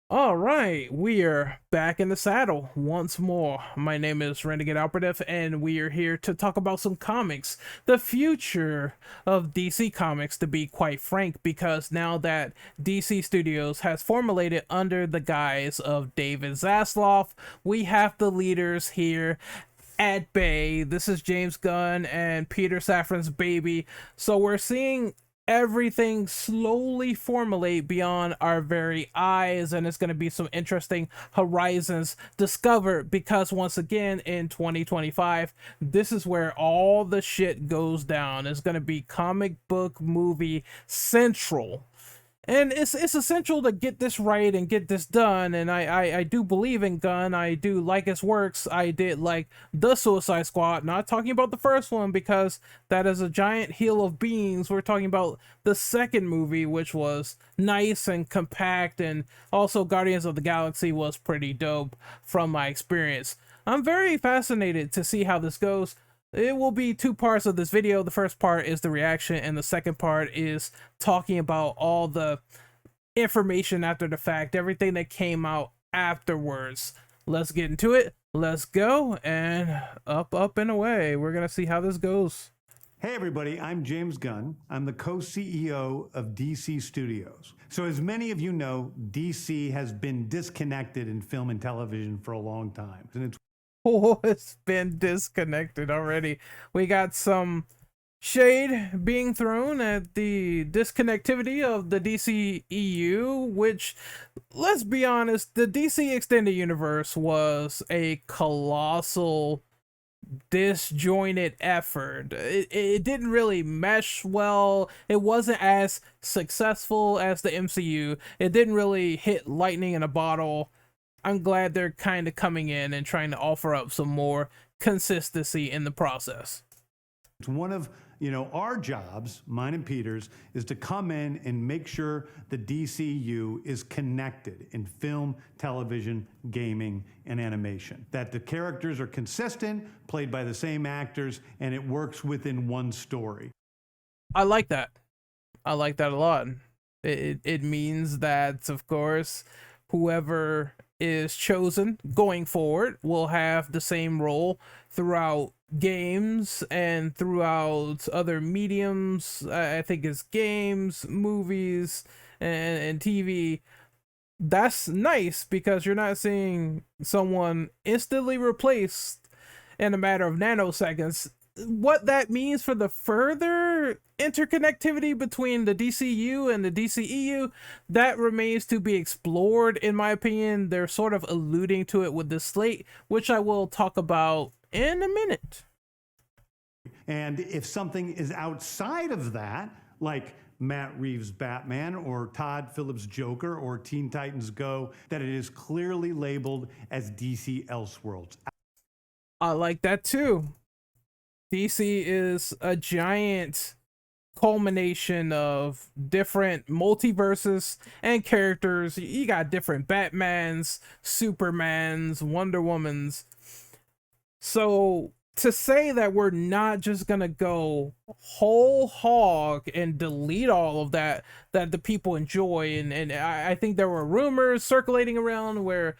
All right, we are back in the saddle once more. My name is Renegade Operative, and we are here to talk about some comics, the future of DC Comics, to be quite frank, because now that DC Studios has formulated under the guise of David Zaslav, we have the leaders here at bay. This is James Gunn and Peter Safran's baby. So we're seeing everything slowly formulate beyond our very eyes, and it's going to be some interesting horizons discovered because once again in 2025 this is where all the shit goes down. It's going to be comic book movie central, and it's essential to get this right and get this done. And I do believe in Gunn. I do like his works. I did like the Suicide Squad, not talking about the first one because that is a giant hill of beans. We're talking about the second movie, which was nice and compact, and also Guardians of the Galaxy was pretty dope from my experience. I'm very fascinated to see how this goes. It will be two parts of this video. The first part is the reaction, and the second part is talking about all the information after the fact, everything that came out afterwards. Let's get into it. Let's go, and up and away. We're gonna see how this goes. Hey everybody, I'm James Gunn. I'm the co-CEO of DC Studios. So as many of you know, DC has been disconnected in film and television for a long time. And it's Oh, it's been disconnected already. We got some shade being thrown at the disconnectivity of the DCEU, which, let's be honest, the DC Extended Universe was a colossal disjointed effort. It didn't really mesh well. It wasn't as successful as the MCU. It didn't really hit lightning in a bottle. I'm glad they're kind of coming in and trying to offer up some more consistency in the process. one of our jobs, mine and Peter's, is to come in and make sure the DCU is connected in film, television, gaming, and animation. That the characters are consistent, played by the same actors, and it works within one story. I like that. I like that a lot. It means that, of course, whoever is chosen going forward will have the same role throughout games and throughout other mediums. I think it's games, movies, and TV. That's nice because you're not seeing someone instantly replaced in a matter of nanoseconds. What that means for the further interconnectivity between the DCU and the DCEU, that remains to be explored, in my opinion. They're sort of alluding to it with the slate, which I will talk about in a minute. And if something is outside of that, like Matt Reeves' Batman or Todd Phillips' Joker or Teen Titans Go, that it is clearly labeled as DC Elseworlds. I like that too. DC is a giant culmination of different multiverses and characters. You got different Batmans, Supermans, Wonder Womans. So to say that we're not just gonna go whole hog and delete all of that the people enjoy, and I think there were rumors circulating around where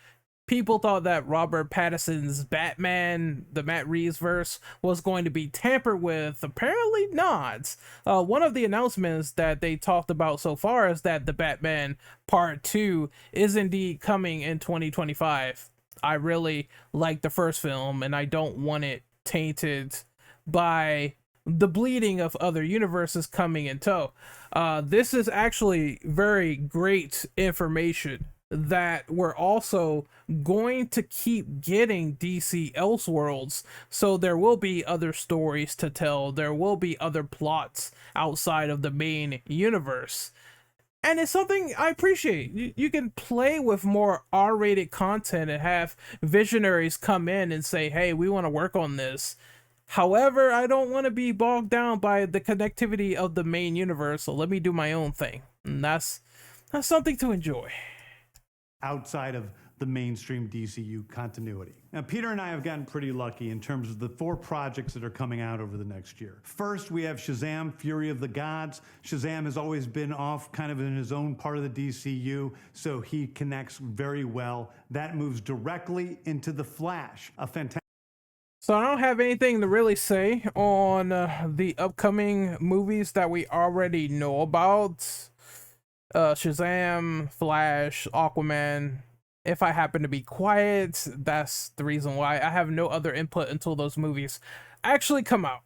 people thought that Robert Pattinson's Batman, the Matt Reeves verse, was going to be tampered with. Apparently not. One of the announcements that they talked about so far is that the Batman Part 2 is indeed coming in 2025. I really like the first film, and I don't want it tainted by the bleeding of other universes coming in tow. This is actually very great information that we're also going to keep getting DC Elseworlds, so there will be other stories to tell, there will be other plots outside of the main universe. And it's something I appreciate. You can play with more R-rated content and have visionaries come in and say, hey, we want to work on this. However, I don't want to be bogged down by the connectivity of the main universe, so let me do my own thing. And that's something to enjoy. outside of the mainstream DCU continuity. Now, Peter and I have gotten pretty lucky in terms of the 4 projects that are coming out over the next year. First, we have Shazam! Fury of the Gods. Shazam has always been off kind of in his own part of the DCU, so he connects very well. That moves directly into The Flash, a fantastic. So I don't have anything to really say on the upcoming movies that we already know about. Shazam, Flash, Aquaman. If I happen to be quiet, that's the reason why. I have no other input until those movies actually come out.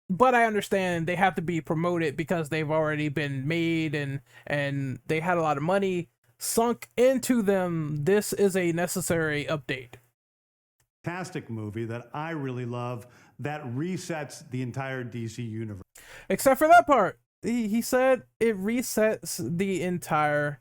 But I understand they have to be promoted because they've already been made and they had a lot of money sunk into them. This is a necessary update. Fantastic movie that I really love that resets the entire DC universe. Except for that part. He said it resets the entire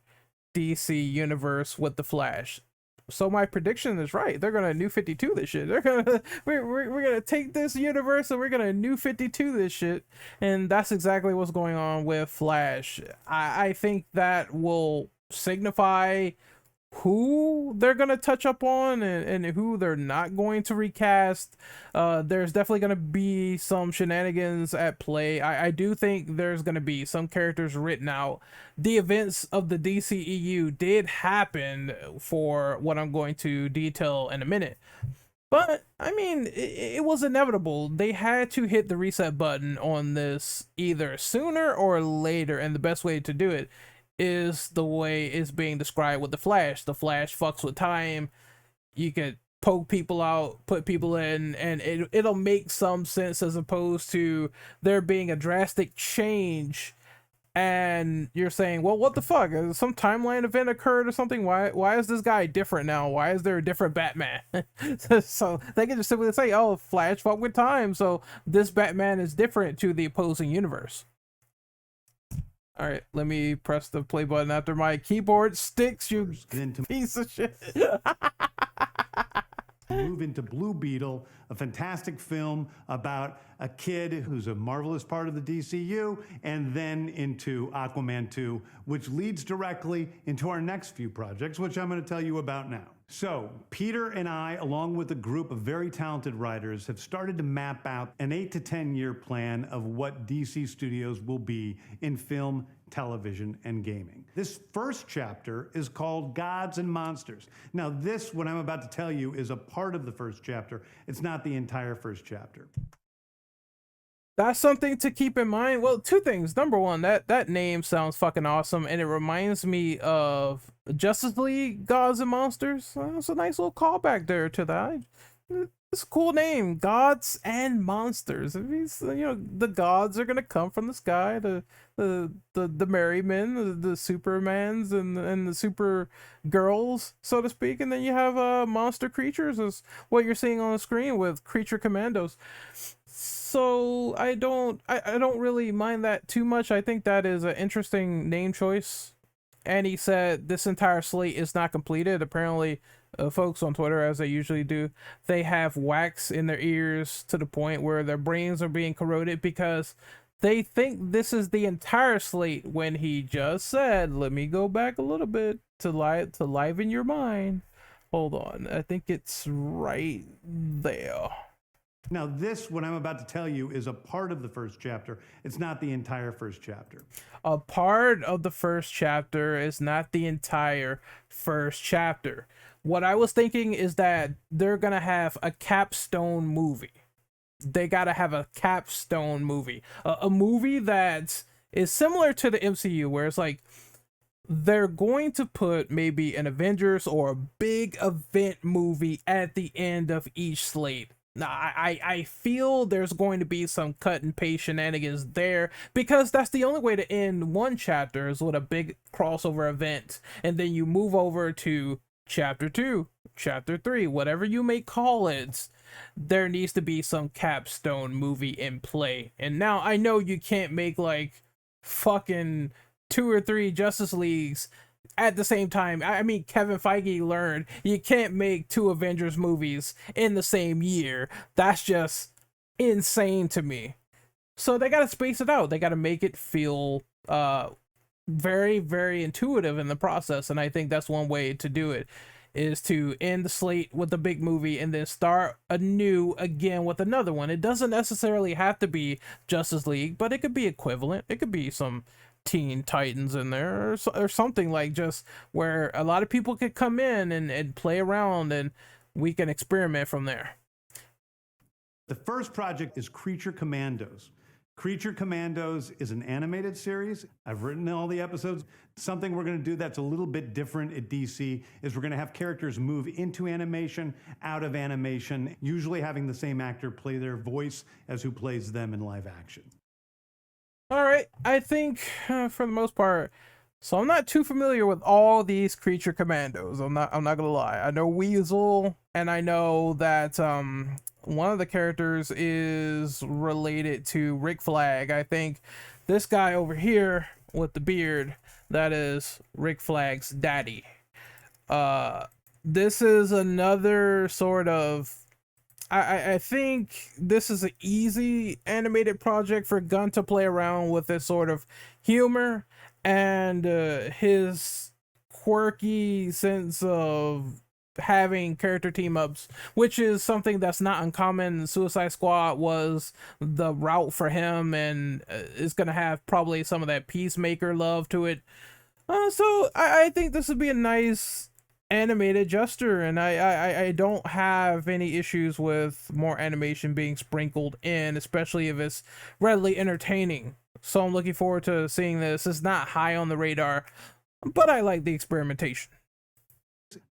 DC universe with the Flash. So my prediction is right. They're gonna New 52 this shit. We're gonna take this universe and we're gonna New 52 this shit, and that's exactly what's going on with Flash. I think that will signify who they're gonna touch up on and who they're not going to recast. There's definitely gonna be some shenanigans at play. I do think there's gonna be some characters written out. The events of the DCEU did happen for what I'm going to detail in a minute, but I mean it was inevitable. They had to hit the reset button on this either sooner or later, and the best way to do it is the way it's being described with the Flash. The Flash fucks with time. You could poke people out, put people in, and it'll make some sense, as opposed to there being a drastic change and you're saying, well, what the fuck? Some timeline event occurred or something? Why is this guy different now? Why is there a different Batman? So they can just simply say, oh, Flash fucked with time, so this Batman is different to the opposing universe. All right, let me press the play button after my keyboard sticks, you piece of shit. Move into Blue Beetle, a fantastic film about a kid who's a marvelous part of the DCU, and then into Aquaman 2, which leads directly into our next few projects, which I'm going to tell you about now. So, Peter and I, along with a group of very talented writers, have started to map out an 8 to 10 year plan of what DC Studios will be in film, television, and gaming. This first chapter is called Gods and Monsters. Now, this, what I'm about to tell you, is a part of the first chapter. It's not the entire first chapter. That's something to keep in mind. Well, 2 things. Number one, that name sounds fucking awesome, and it reminds me of Justice League Gods and Monsters. It's a nice little callback there to that. It's a cool name, Gods and Monsters. It means, you know, the gods are gonna come from the sky, the merry men, the Supermans and the super girls, so to speak, and then you have monster creatures, is what you're seeing on the screen with creature commandos. So I don't really mind that too much. I think that is an interesting name choice. And he said this entire slate is not completed. Apparently, folks on Twitter, as they usually do, they have wax in their ears to the point where their brains are being corroded because they think this is the entire slate, when he just said, let me go back a little bit to liven your mind. Hold on, I think it's right there. Now, this, what I'm about to tell you, is a part of the first chapter. It's not the entire first chapter. A part of the first chapter is not the entire first chapter. What I was thinking is that they're going to have a capstone movie. They got to have a capstone movie. A movie that is similar to the MCU, where it's like, they're going to put maybe an Avengers or a big event movie at the end of each slate. Now, I feel there's going to be some cut and paste shenanigans there, because that's the only way to end one chapter, is with a big crossover event, and then you move over to chapter 2, chapter 3, whatever you may call it. There needs to be some capstone movie in play. And now I know you can't make like fucking 2 or 3 Justice Leagues at the same time. I mean, Kevin Feige learned you can't make 2 Avengers movies in the same year. That's just insane to me. So they gotta space it out. They gotta make it feel very, very intuitive in the process. And I think that's one way to do it, is to end the slate with a big movie and then start anew again with another one. It doesn't necessarily have to be Justice League, but it could be equivalent. It could be some Teen Titans in there, or something, like, just where a lot of people could come in and play around, and we can experiment from there. The first project is Creature Commandos. Creature Commandos is an animated series. I've written all the episodes. Something we're going to do that's a little bit different at DC is we're going to have characters move into animation, out of animation, usually having the same actor play their voice as who plays them in live action. All right, I think for the most part, so I'm not too familiar with all these Creature Commandos. I'm not gonna lie. I know Weasel, and I know that one of the characters is related to Rick Flag. I think this guy over here with the beard, that is Rick Flag's daddy. This is another sort of, I think this is an easy animated project for Gunn to play around with this sort of humor and his quirky sense of having character team ups, which is something that's not uncommon. Suicide Squad was the route for him, and is gonna have probably some of that Peacemaker love to it. So I think this would be a nice animated Juster, and I don't have any issues with more animation being sprinkled in, especially if it's readily entertaining. So I'm looking forward to seeing this. It's not high on the radar, but I like the experimentation.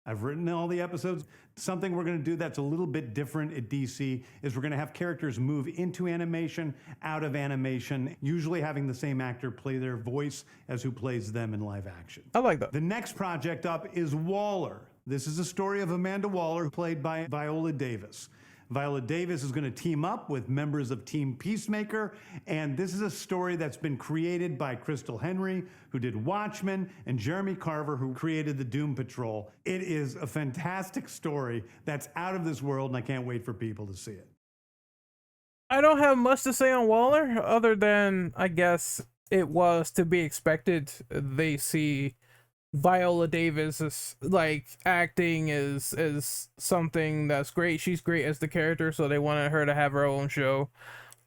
I've written all the episodes. Something we're going to do that's a little bit different at DC is we're going to have characters move into animation, out of animation, usually having the same actor play their voice as who plays them in live action. I like that. The next project up is Waller. This is a story of Amanda Waller, played by Viola Davis. Viola Davis is going to team up with members of Team Peacemaker, and this is a story that's been created by Crystal Henry, who did Watchmen, and Jeremy Carver, who created the Doom Patrol. It is a fantastic story that's out of this world, and I can't wait for people to see it. I don't have much to say on Waller, other than I guess it was to be expected. They see Viola Davis like acting is something that's great. She's great as the character, so they wanted her to have her own show,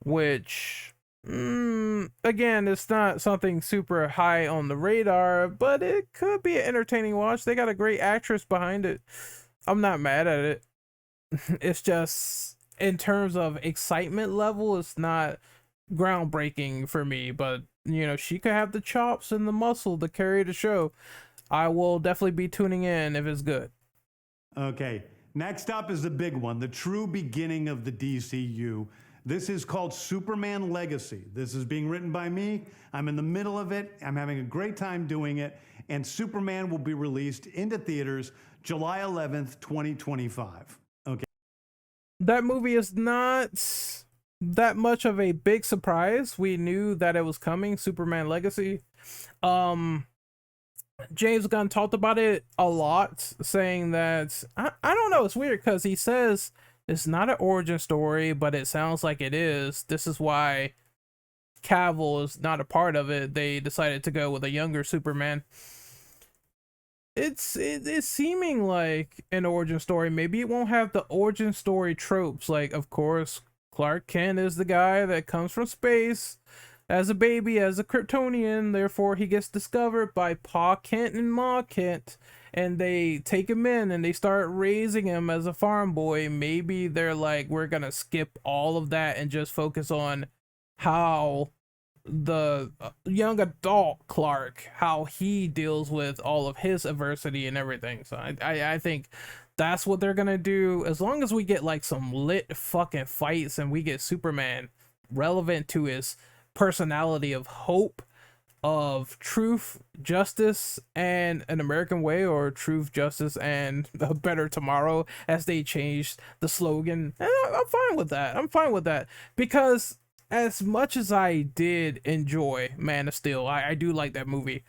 which again, it's not something super high on the radar, but it could be an entertaining watch. They got a great actress behind it. I'm not mad at it. It's just, in terms of excitement level, it's not groundbreaking for me, but you know, she could have the chops and the muscle to carry the show. I will definitely be tuning in if it's good. Okay, next up is the big one, the true beginning of the DCU. This is called Superman Legacy. This is being written by me. I'm in the middle of it. I'm having a great time doing it. And Superman will be released into theaters July 11th, 2025. Okay. That movie is not that much of a big surprise. We knew that it was coming, Superman Legacy. James Gunn talked about it a lot, saying that I don't know, it's weird because he says it's not an origin story, but it sounds like it is. This is why Cavill is not a part of it. They decided to go with a younger Superman. It's seeming like an origin story. Maybe it won't have the origin story tropes, like, of course, Clark Kent is the guy that comes from space as a baby, as a Kryptonian, therefore he gets discovered by Pa Kent and Ma Kent, and they take him in and they start raising him as a farm boy. Maybe they're like, we're gonna skip all of that and just focus on how the young adult Clark, how he deals with all of his adversity and everything. So I think that's what they're gonna do, as long as we get like some lit fucking fights and we get Superman relevant to his personality of hope, of truth, justice, and an American way, or truth, justice, and a better tomorrow, as they changed the slogan. And I'm fine with that. I'm fine with that, because as much as I did enjoy Man of Steel, I do like that movie.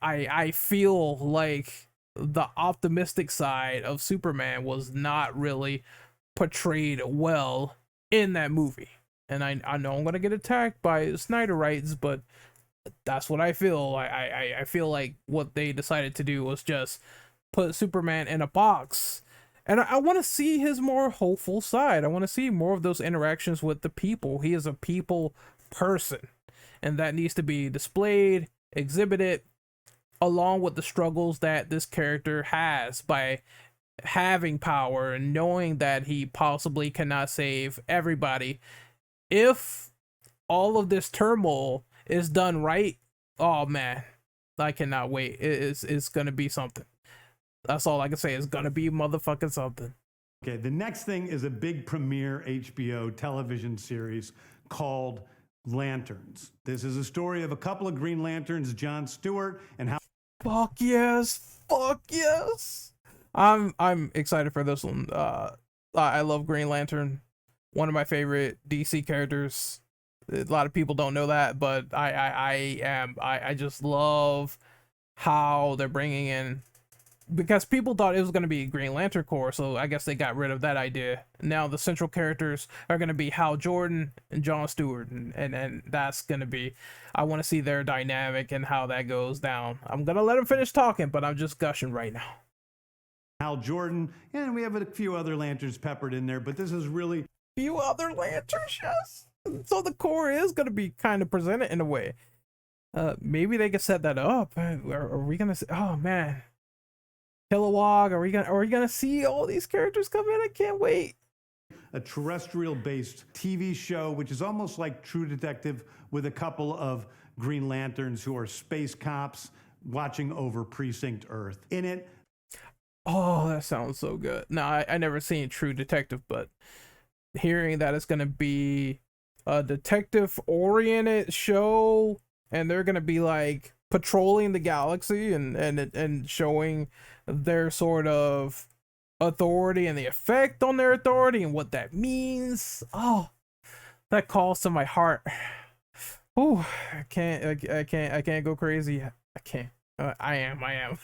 I feel like the optimistic side of Superman was not really portrayed well in that movie. And I know I'm gonna get attacked by Snyderites, but That's what I feel. I feel like what they decided to do was just put Superman in a box. And I want to see his more hopeful side. I want to see more of those interactions with the people. He is a people person, and that needs to be displayed, exhibited, along with the struggles that this character has by having power and knowing that he possibly cannot save everybody. If all of this turmoil is done right, oh man, I cannot wait. It's gonna be something. That's all I can say. It's gonna be motherfucking something. Okay, the next thing is a big premiere HBO television series called Lanterns. This is a story of a couple of Green Lanterns, John Stewart and how. Fuck yes. Fuck yes. I'm excited for this one. I love Green Lantern. One of my favorite DC characters. A lot of people don't know that, but I just love how they're bringing in, because people thought it was going to be Green Lantern Corps, so I guess they got rid of that idea. Now the central characters are going to be Hal Jordan and John Stewart, and that's going to be, I want to see their dynamic and how that goes down. I'm going to let them finish talking, but I'm just gushing right now. Hal Jordan, and we have a few other lanterns peppered in there, but this is really Few other lanterns, yes. So the Corps is going to be kind of presented in a way. Maybe they could set that up. Are we going to see, oh man. Kilowog, are we gonna see all these characters come in? I can't wait. a terrestrial-based TV show, which is almost like True Detective with a couple of Green Lanterns who are space cops watching over Precinct Earth. In it, oh, that sounds so good. No, I never seen True Detective, but hearing that it's gonna be a detective-oriented show, and they're gonna be like patrolling the galaxy and showing their sort of authority and the effect on their authority and what that means. Oh, that calls to my heart. Oh, I can't go crazy. I can't. I am.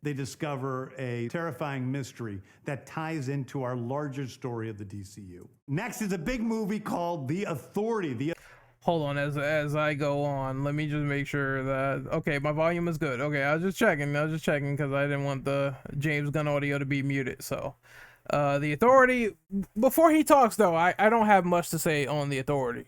they discover a terrifying mystery that ties into our larger story of the DCU. Next is a big movie called The Authority. Hold on, as I go on, let me just make sure that, okay, my volume is good. Okay, I was just checking because I didn't want the James Gunn audio to be muted. So, The Authority, before he talks though, I don't have much to say on The Authority.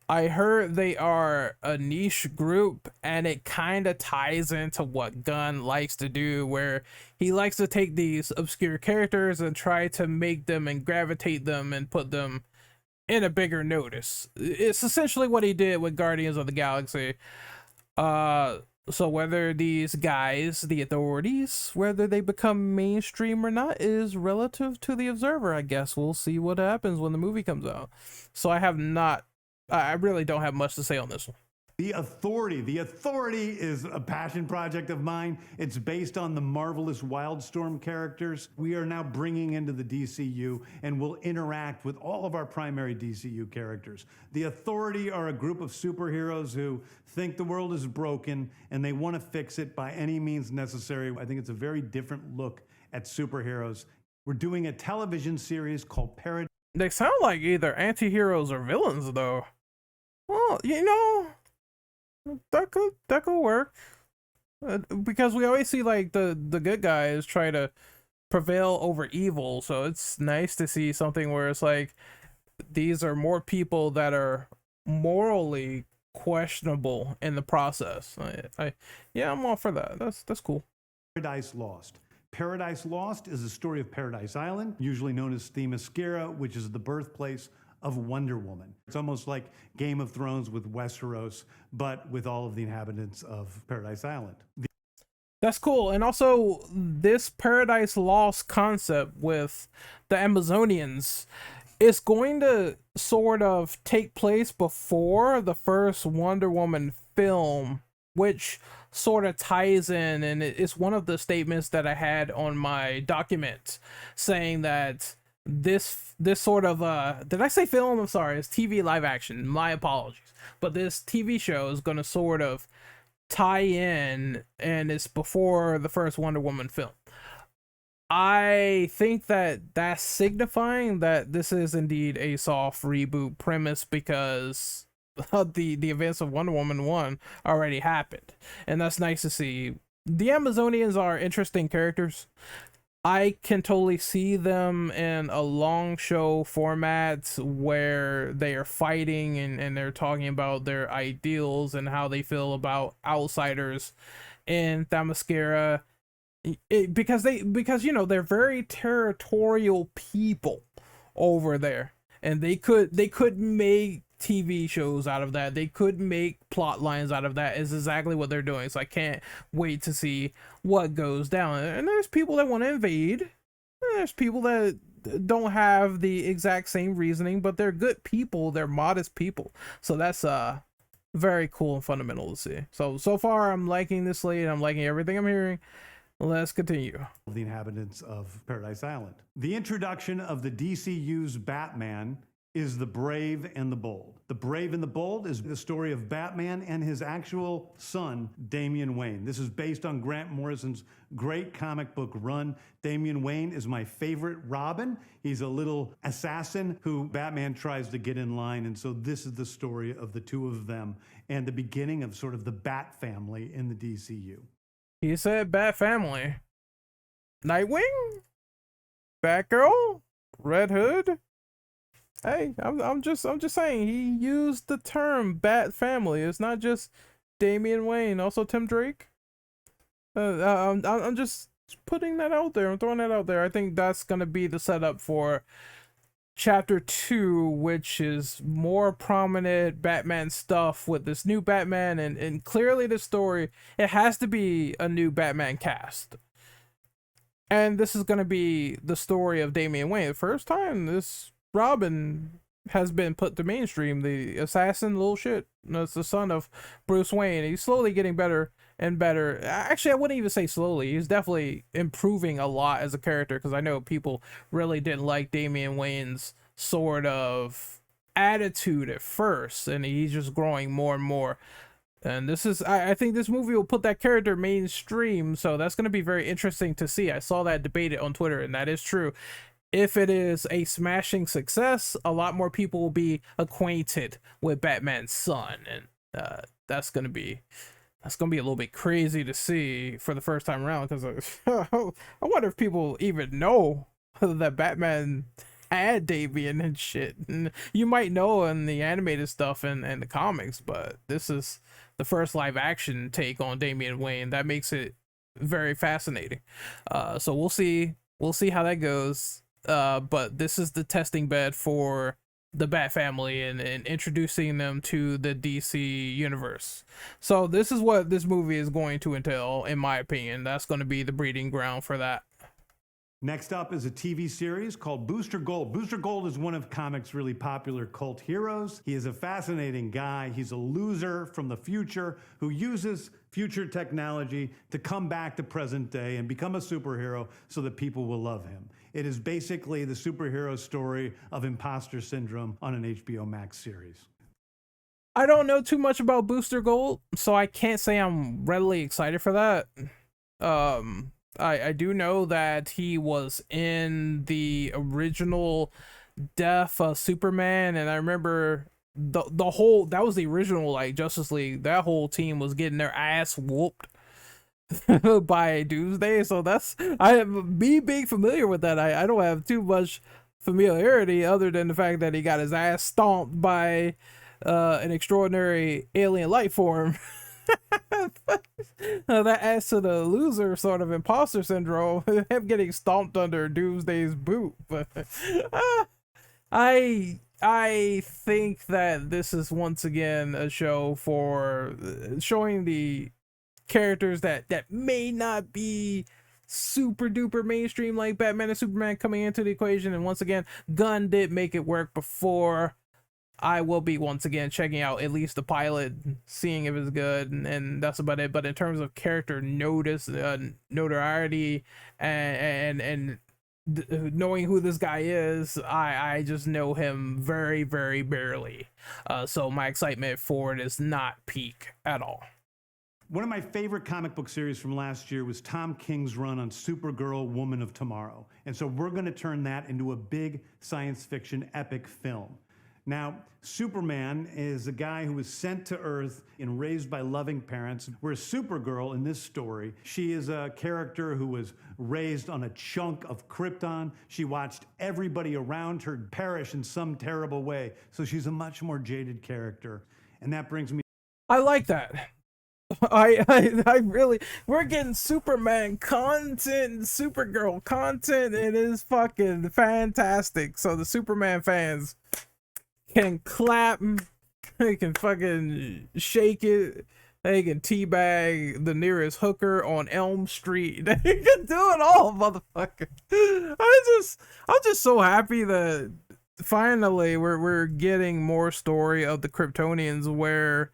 I heard they are a niche group, and it kind of ties into what Gunn likes to do, where he likes to take these obscure characters and try to make them and gravitate them and put them in a bigger notice. It's essentially what he did with Guardians of the Galaxy. So whether these guys, the authorities, whether they become mainstream or not is relative to the observer. I guess we'll see what happens when the movie comes out. So I really don't have much to say on this one. The Authority. The Authority is a passion project of mine. It's based on the marvelous Wildstorm characters we are now bringing into the DCU and will interact with all of our primary DCU characters. The Authority are a group of superheroes who think the world is broken and they want to fix it by any means necessary. I think it's a very different look at superheroes. We're doing a television series called Paradise. They sound like either anti-heroes or villains though. Well, that could work, because we always see like the good guys try to prevail over evil, so it's nice to see something where it's like these are more people that are morally questionable in the process. Yeah, I'm all for that. That's cool. Paradise Lost. Paradise Lost is the story of Paradise Island, usually known as Themyscira, which is the birthplace of Wonder Woman. It's almost like Game of Thrones with Westeros, but with all of the inhabitants of Paradise Island. That's cool. And also this Paradise Lost concept with the Amazonians is going to sort of take place before the first Wonder Woman film, which sort of ties in, and it's one of the statements that I had on my document saying that this sort of did I say film? I'm sorry, it's TV live action, my apologies, but this TV show is going to sort of tie in, and it's before the first Wonder Woman film. I think that that's signifying that this is indeed a soft reboot premise, because the events of Wonder Woman 1 already happened, and that's nice to see. The Amazonians are interesting characters. I can totally see them in a long show format where they are fighting and they're talking about their ideals and how they feel about outsiders in Themyscira. Because they're very territorial people over there, and they could make TV shows out of that. They could make plot lines out of that. Is exactly what they're doing. So I can't wait to see what goes down. And there's people that want to invade. There's people that don't have the exact same reasoning, but they're good people. They're modest people. So that's very cool and fundamental to see. So far I'm liking this slate. I'm liking everything I'm hearing. Let's continue. The inhabitants of Paradise Island. The introduction of the DCU's Batman is The Brave and the Bold. The Brave and the Bold is the story of Batman and his actual son, Damian Wayne. This is based on Grant Morrison's great comic book run. Damian Wayne is my favorite Robin. He's a little assassin who Batman tries to get in line, and so this is the story of the two of them and the beginning of sort of the Bat family in the DCU. He said Bat family. Nightwing? Batgirl? Red Hood? Hey, I'm just saying he used the term Bat family. It's not just Damian Wayne, also Tim Drake. I'm just putting that out there. I'm throwing that out there. I think that's gonna be the setup for chapter 2, which is more prominent Batman stuff with this new Batman, and clearly the story, it has to be a new Batman cast. And this is going to be the story of Damian Wayne. The first time this Robin has been put to mainstream, the assassin little shit. That's the son of Bruce Wayne. He's slowly getting better and better. Actually, I wouldn't even say slowly. He's definitely improving a lot as a character, because I know people really didn't like Damian Wayne's sort of attitude at first, and he's just growing more and more. And this is, I think this movie will put that character mainstream, so that's going to be very interesting to see. I saw that debated on Twitter, and that is true. If it is a smashing success, a lot more people will be acquainted with Batman's son, and that's gonna be a little bit crazy to see for the first time around. Because I wonder if people even know that Batman had Damian and shit. And you might know in the animated stuff and the comics, but this is the first live action take on Damian Wayne. That makes it very fascinating. So we'll see how that goes. But this is the testing bed for the Bat family and introducing them to the DC universe. So this is what this movie is going to entail, in my opinion. That's going to be the breeding ground for that. Next up is a TV series called Booster Gold. Booster Gold is one of comics' really popular cult heroes. He is a fascinating guy. He's a loser from the future who uses future technology to come back to present day and become a superhero so that people will love him. It is basically the superhero story of imposter syndrome on an HBO Max series. I don't know too much about Booster Gold, so I can't say I'm readily excited for that. I do know that he was in the original Death Superman, and I remember the whole, that was the original like Justice League. That whole team was getting their ass whooped by Doomsday. So that's, me being familiar with that, I don't have too much familiarity other than the fact that he got his ass stomped by an extraordinary alien life form. That adds to the loser sort of imposter syndrome, him getting stomped under Doomsday's boot. But I think that this is once again a show for showing the characters that may not be super duper mainstream, like Batman and Superman coming into the equation. And once again, Gunn did make it work before. I will be once again checking out at least the pilot, seeing if it's good, and that's about it. But in terms of character notoriety and knowing who this guy is, I just know him very, very barely. So my excitement for it is not peak at all. One of my favorite comic book series from last year was Tom King's run on Supergirl, Woman of Tomorrow. And so we're going to turn that into a big science fiction epic film. Now, Superman is a guy who was sent to Earth and raised by loving parents, whereas Supergirl in this story, she is a character who was raised on a chunk of Krypton. She watched everybody around her perish in some terrible way, so she's a much more jaded character. And that brings me... I like that. I really, we're getting Superman content, Supergirl content. It is fucking fantastic. So the Superman fans can clap, they can fucking shake it, they can teabag the nearest hooker on Elm Street. They can do it all, motherfucker. I'm just so happy that finally we're getting more story of the Kryptonians, where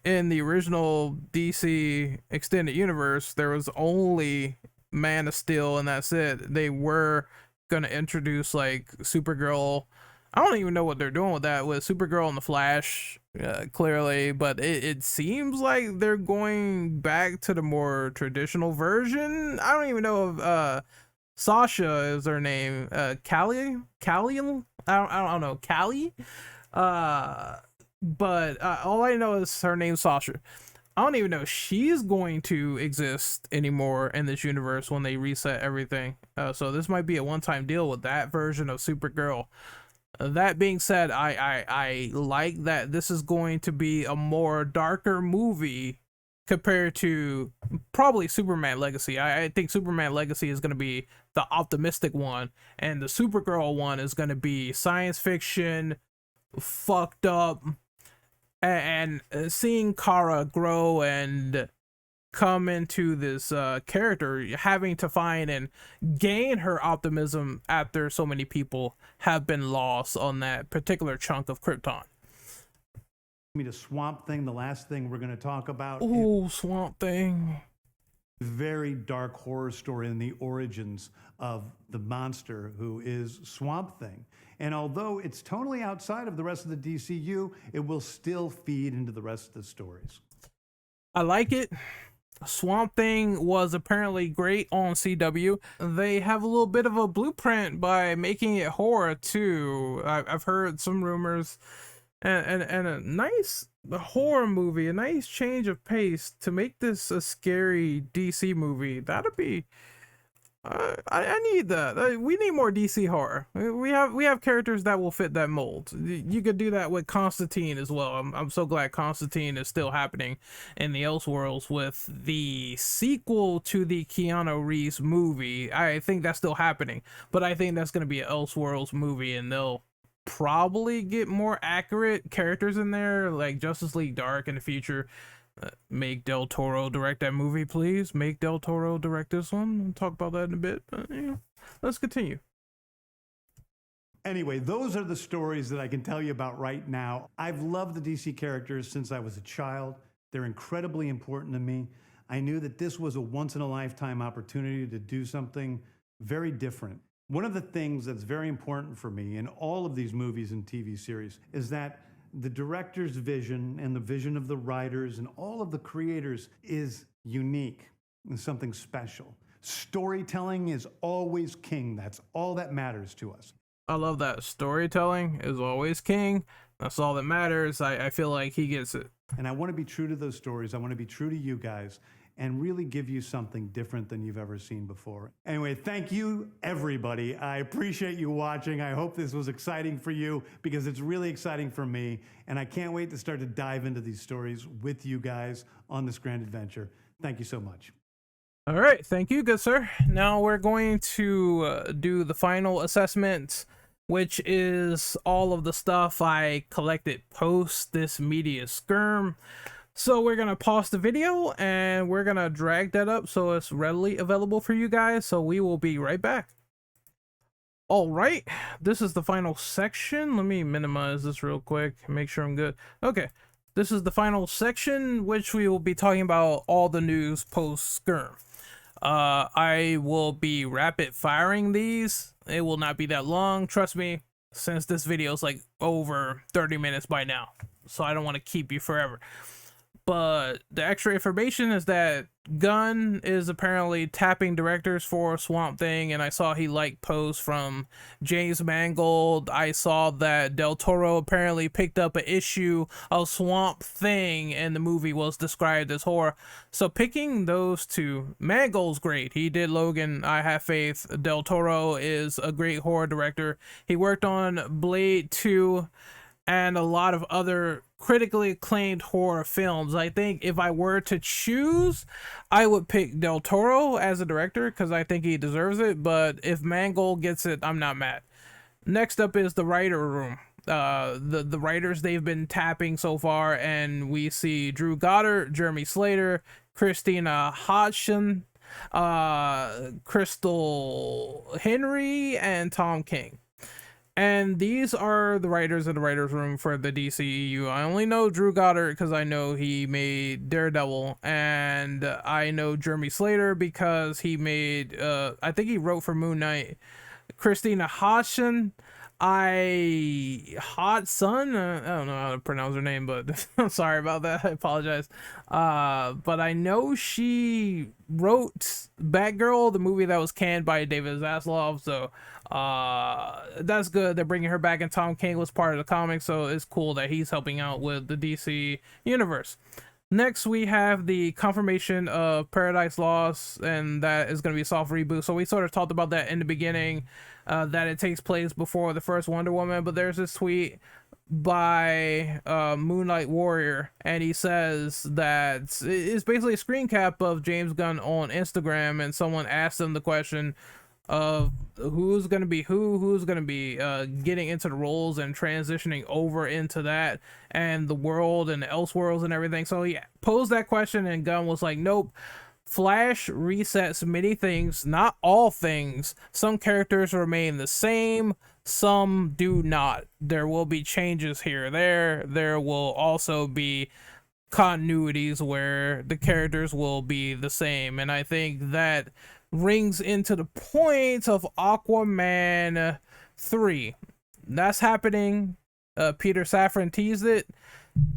in the original DC extended universe there was only Man of Steel and that's it. They were gonna introduce like Supergirl. I don't even know what they're doing with that, with Supergirl and the Flash, clearly, but it seems like they're going back to the more traditional version. I don't even know if Sasha is her name, Callie, I don't know, Callie, but all I know is her name's Sasha. I don't even know if she's going to exist anymore in this universe when they reset everything. So this might be a one-time deal with that version of Supergirl. That being said, I like that this is going to be a more darker movie compared to probably Superman Legacy. I think Superman Legacy is going to be the optimistic one, and the Supergirl one is going to be science fiction, fucked up, and seeing Kara grow and come into this character, having to find and gain her optimism after so many people have been lost on that particular chunk of Krypton. Me to Swamp Thing, the last thing we're going to talk about. Ooh, Swamp Thing. Very dark horror story in the origins of the monster who is Swamp Thing. And although it's totally outside of the rest of the DCU, it will still feed into the rest of the stories. I like it. Swamp Thing was apparently great on CW. They have a little bit of a blueprint by making it horror too. I've heard some rumors, and a nice horror movie, a nice change of pace to make this a scary DC movie. That'd be... I need that. We need more DC horror. We have characters that will fit that mold. You could do that with Constantine as well. I'm so glad Constantine is still happening in the Elseworlds with the sequel to the Keanu Reeves movie. I think that's still happening, but I think that's going to be an Elseworlds movie, and they'll probably get more accurate characters in there, like Justice League Dark in the future. Make Del Toro direct that movie, please. Make Del Toro direct this one. We'll talk about that in a bit. But, let's continue. Anyway, those are the stories that I can tell you about right now. I've loved the DC characters since I was a child. They're incredibly important to me. I knew that this was a once-in-a-lifetime opportunity to do something very different. One of the things that's very important for me in all of these movies and TV series is that the director's vision and the vision of the writers and all of the creators is unique and something special. Storytelling is always king. That's all that matters to us. I love that. Storytelling is always king. That's all that matters. I feel like he gets it. And I want to be true to those stories. I want to be true to you guys and really give you something different than you've ever seen before. Anyway, thank you, everybody. I appreciate you watching. I hope this was exciting for you because it's really exciting for me. And I can't wait to start to dive into these stories with you guys on this grand adventure. Thank you so much. All right. Thank you, good sir. Now we're going to do the final assessment, which is all of the stuff I collected post this media skirm. So we're going to pause the video and we're going to drag that up so it's readily available for you guys. So we will be right back. All right, this is the final section. Let me minimize this real quick, make sure I'm good. Okay, this is the final section, which we will be talking about all the news post skirm. I will be rapid firing these. It will not be that long, trust me, since this video is like over 30 minutes by now. So I don't want to keep you forever. But the extra information is that Gunn is apparently tapping directors for Swamp Thing, and I saw he liked posts from James Mangold. I saw that Del Toro apparently picked up an issue of Swamp Thing, and the movie was described as horror. So picking those two, Mangold's great. He did Logan. I have faith. Del Toro is a great horror director. He worked on Blade 2 and a lot of other critically acclaimed horror films. I think if I were to choose, I would pick Del Toro as a director because I think he deserves it. But if Mangold gets it, I'm not mad. Next up is the writer room. The writers they've been tapping so far, and we see Drew Goddard, Jeremy Slater, Christina Hodgson, Crystal Henry, and Tom King. And these are the writers in the writers room for the DCU. I only know Drew Goddard because I know he made Daredevil, and I know Jeremy Slater because he made I think he wrote for Moon Knight. Christina Hodgson, Hodgson, I don't know how to pronounce her name, but I'm sorry about that. I apologize. But I know she wrote Batgirl, the movie that was canned by David Zaslav, so that's good. They're bringing her back, and Tom King was part of the comic, so it's cool that he's helping out with the DC universe. Next, we have the confirmation of Paradise Lost, and that is going to be a soft reboot. So we sort of talked about that in the beginning, that it takes place before the first Wonder Woman, but there's this tweet by Moonlight Warrior, and he says that it's basically a screen cap of James Gunn on Instagram, and someone asked him the question of who's going to be who's going to be getting into the roles and transitioning over into that and the world and the Elseworlds and everything. So he posed that question, and Gunn was like, nope, Flash resets many things, not all things. Some characters remain the same, some do not. There will be changes here or there will also be continuities where the characters will be the same. And I think that rings into the point of Aquaman 3. That's happening. Peter Safran teased it,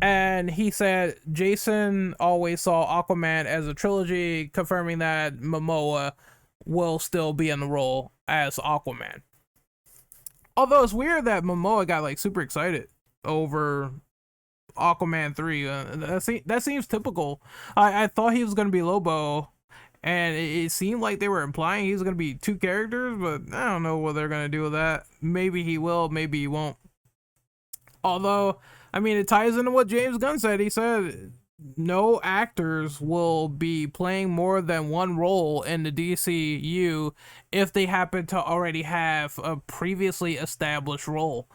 and he said Jason always saw Aquaman as a trilogy, confirming that Momoa will still be in the role as Aquaman. Although it's weird that Momoa got like super excited over Aquaman 3. That seems typical. I thought he was going to be Lobo, and it seemed like they were implying he's going to be two characters, but I don't know what they're going to do with that. Maybe he will, maybe he won't. Although, I mean, it ties into what James Gunn said. He said no actors will be playing more than one role in the DCU if they happen to already have a previously established role.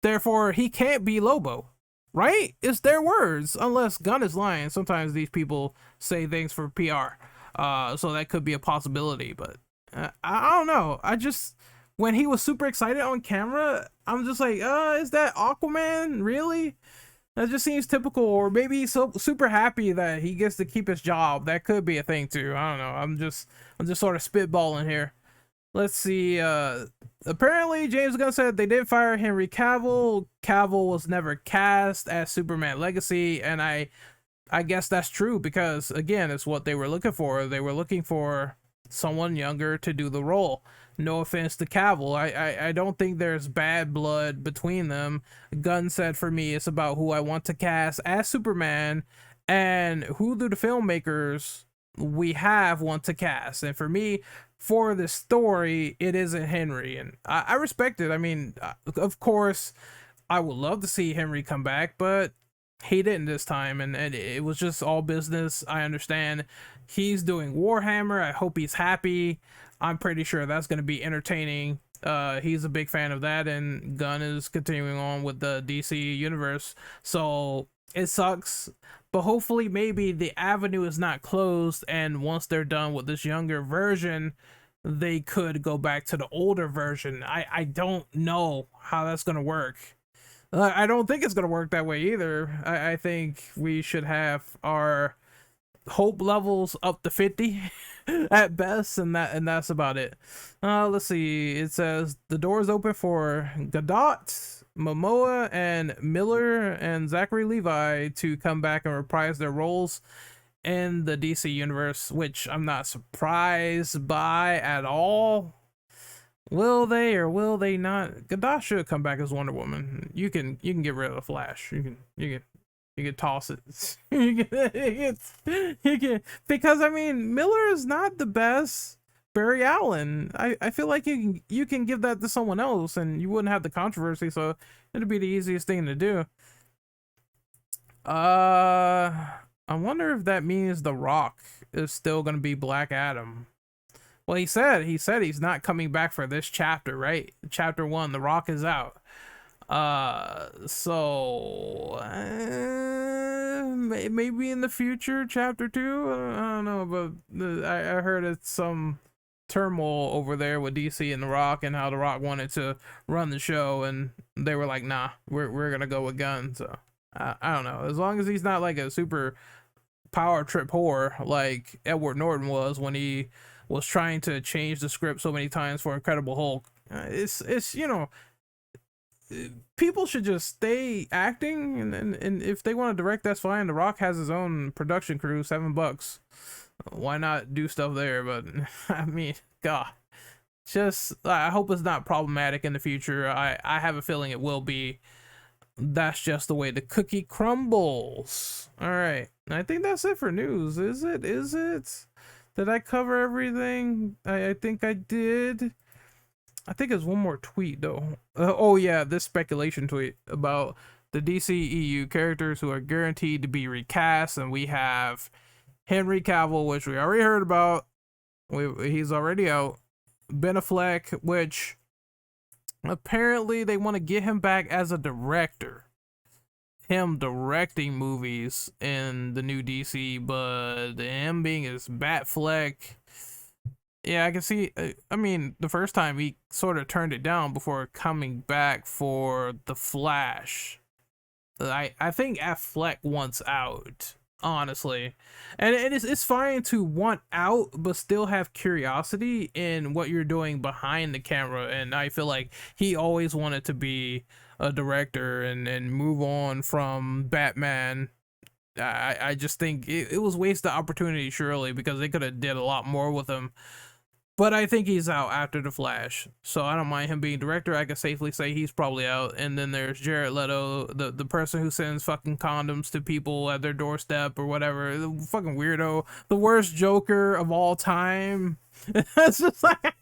Therefore, he can't be Lobo, right? It's their words, unless Gunn is lying. Sometimes these people say things for PR. So that could be a possibility, but I don't know. When he was super excited on camera, I'm just like, is that Aquaman? Really? That just seems typical. Or maybe he's so super happy that he gets to keep his job. That could be a thing too. I don't know. I'm just sort of spitballing here. Let's see. Apparently James Gunn said they did fire Henry Cavill. Cavill was never cast as Superman Legacy, and I guess that's true because, again, it's what they were looking for. They were looking for someone younger to do the role. No offense to Cavill. I don't think there's bad blood between them. Gunn said for me, it's about who I want to cast as Superman and who do the filmmakers we have want to cast. And for me, for the story, it isn't Henry. And I respect it. I mean, of course, I would love to see Henry come back, but he didn't this time, and it was just all business. I understand he's doing Warhammer. I hope he's happy. I'm pretty sure that's going to be entertaining. He's a big fan of that, and Gunn is continuing on with the DC universe. So it sucks, but hopefully maybe the avenue is not closed, and once they're done with this younger version, they could go back to the older version. I don't know how that's going to work. I don't think it's going to work that way either. I think we should have our hope levels up to 50 at best, and that's about it. Let's see. It says the doors open for Godot, Momoa, and Miller and Zachary Levi to come back and reprise their roles in the DC universe, which I'm not surprised by at all. Will they or will they not? Gadot should come back as Wonder Woman. You can get rid of the Flash. You can toss it. You can, because I mean Miller is not the best Barry Allen. I feel like you can give that to someone else and you wouldn't have the controversy, so it'd be the easiest thing to do. I wonder if that means The Rock is still gonna be Black Adam. Well, he said he's not coming back for this chapter, right? Chapter 1, The Rock is out. So maybe in the future, chapter 2. I don't know, but I heard it's some turmoil over there with DC and The Rock, and how The Rock wanted to run the show, and they were like, "Nah, we're gonna go with Gunn." So I don't know. As long as he's not like a super power trip whore like Edward Norton was when he was trying to change the script so many times for Incredible Hulk. It's you know, people should just stay acting, and if they want to direct, that's fine. The Rock has his own production crew, $7. Why not do stuff there? But I mean, God, just I hope it's not problematic in the future. I have a feeling it will be. That's just the way the cookie crumbles. All right, I think that's it for news. Is it? Did I cover everything? I think I did. I think there's one more tweet though. Oh yeah, this speculation tweet about the DCEU characters who are guaranteed to be recast, and we have Henry Cavill, which we already heard about. He's already out. Ben Affleck, which apparently they want to get him back as a director. Him directing movies in the new DC, but him being his Batfleck, yeah, I can see. I mean, the first time he sort of turned it down before coming back for The Flash. I think Affleck wants out, honestly, and it's fine to want out, but still have curiosity in what you're doing behind the camera. And I feel like he always wanted to be a director and move on from Batman. I just think it was wasted opportunity, surely, because they could have did a lot more with him. But I think he's out after The Flash, so I don't mind him being director. I can safely say he's probably out. And then there's Jared Leto, the person who sends fucking condoms to people at their doorstep or whatever. The fucking weirdo, the worst Joker of all time. It's just like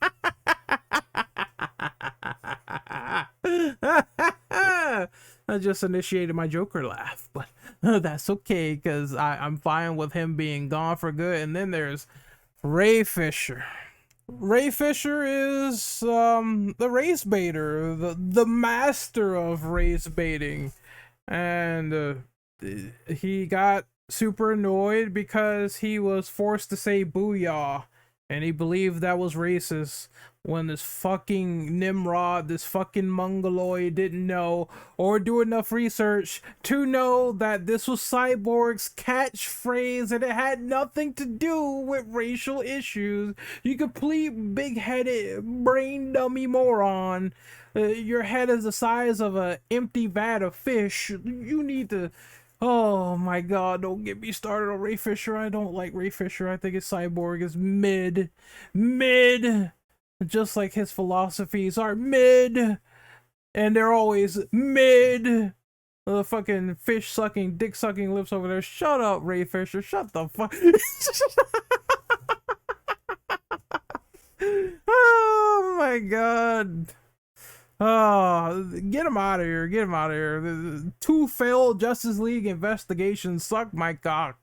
I just initiated my Joker laugh, but that's okay because I'm fine with him being gone for good. And then there's Ray Fisher. Ray Fisher is the race baiter, the master of race baiting, and he got super annoyed because he was forced to say booyah, and he believed that was racist when this fucking Nimrod, this fucking mongoloid, didn't know or do enough research to know that this was Cyborg's catchphrase and it had nothing to do with racial issues. You complete big-headed brain dummy moron. Your head is the size of an empty vat of fish. You need to... Oh my god, don't get me started on Ray Fisher. I don't like Ray Fisher. I think his Cyborg is mid. Just like his philosophies are mid, and they're always mid. The fucking fish sucking, dick sucking lips over there. Shut up, Ray Fisher. Shut the fuck. Oh my god. Oh, get him out of here. Get him out of here. The 2 failed Justice League investigations. Suck my cock.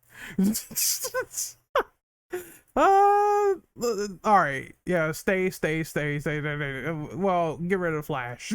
All right, yeah, stay. Well, get rid of Flash.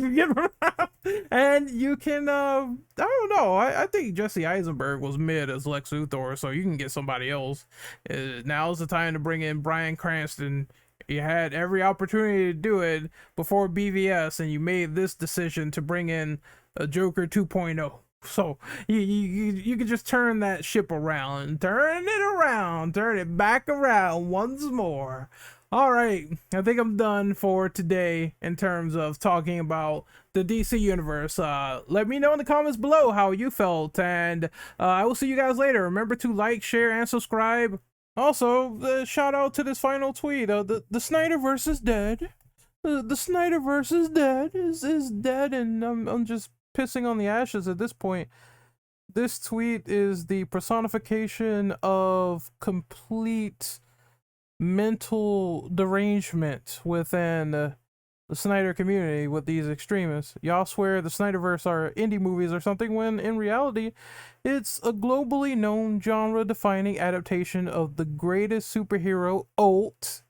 And you can I don't know, I think Jesse Eisenberg was mid as Lex Luthor, so you can get somebody else. Now's the time to bring in Bryan Cranston. You had every opportunity to do it before BVS, and you made this decision to bring in a Joker 2.0. So you could just turn that ship around, turn it back around once more. All right, I think I'm done for today in terms of talking about the DC universe. Let me know in the comments below how you felt, and I will see you guys later. Remember to like, share, and subscribe. Also, shout out to this final tweet. The Snyderverse is dead. The Snyderverse is dead. Is dead, and I'm just pissing on the ashes at this point. This tweet is the personification of complete mental derangement within the Snyder community with these extremists. Y'all swear the Snyderverse are indie movies or something, when in reality, it's a globally known genre-defining adaptation of the greatest superhero ult,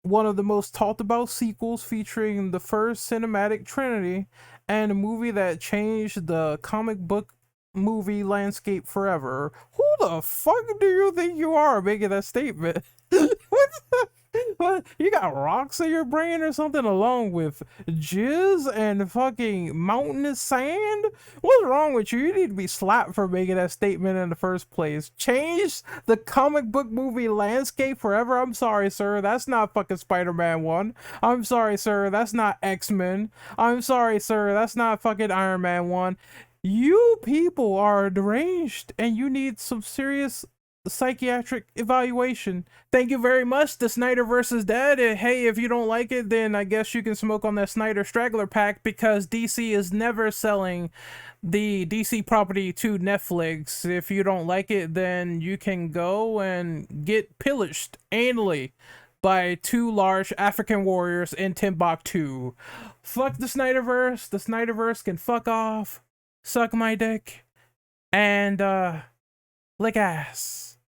one of the most talked about sequels featuring the first cinematic trinity, and a movie that changed the comic book movie landscape forever. Who the fuck do you think you are making that statement? What? You got rocks in your brain or something, along with jizz and fucking mountainous sand? What's wrong with you? You need to be slapped for making that statement in the first place. Change the comic book movie landscape forever? I'm sorry, sir. That's not fucking Spider-Man 1. I'm sorry, sir. That's not X-Men. I'm sorry, sir. That's not fucking Iron Man 1. You people are deranged and you need some serious psychiatric evaluation. Thank you very much. The Snyderverse is dead. And hey, if you don't like it, then I guess you can smoke on that Snyder Straggler pack, because DC is never selling the DC property to Netflix. If you don't like it, then you can go and get pillaged anally by two large African warriors in Timbuktu. Fuck the Snyderverse. The Snyderverse can fuck off, suck my dick, and lick ass.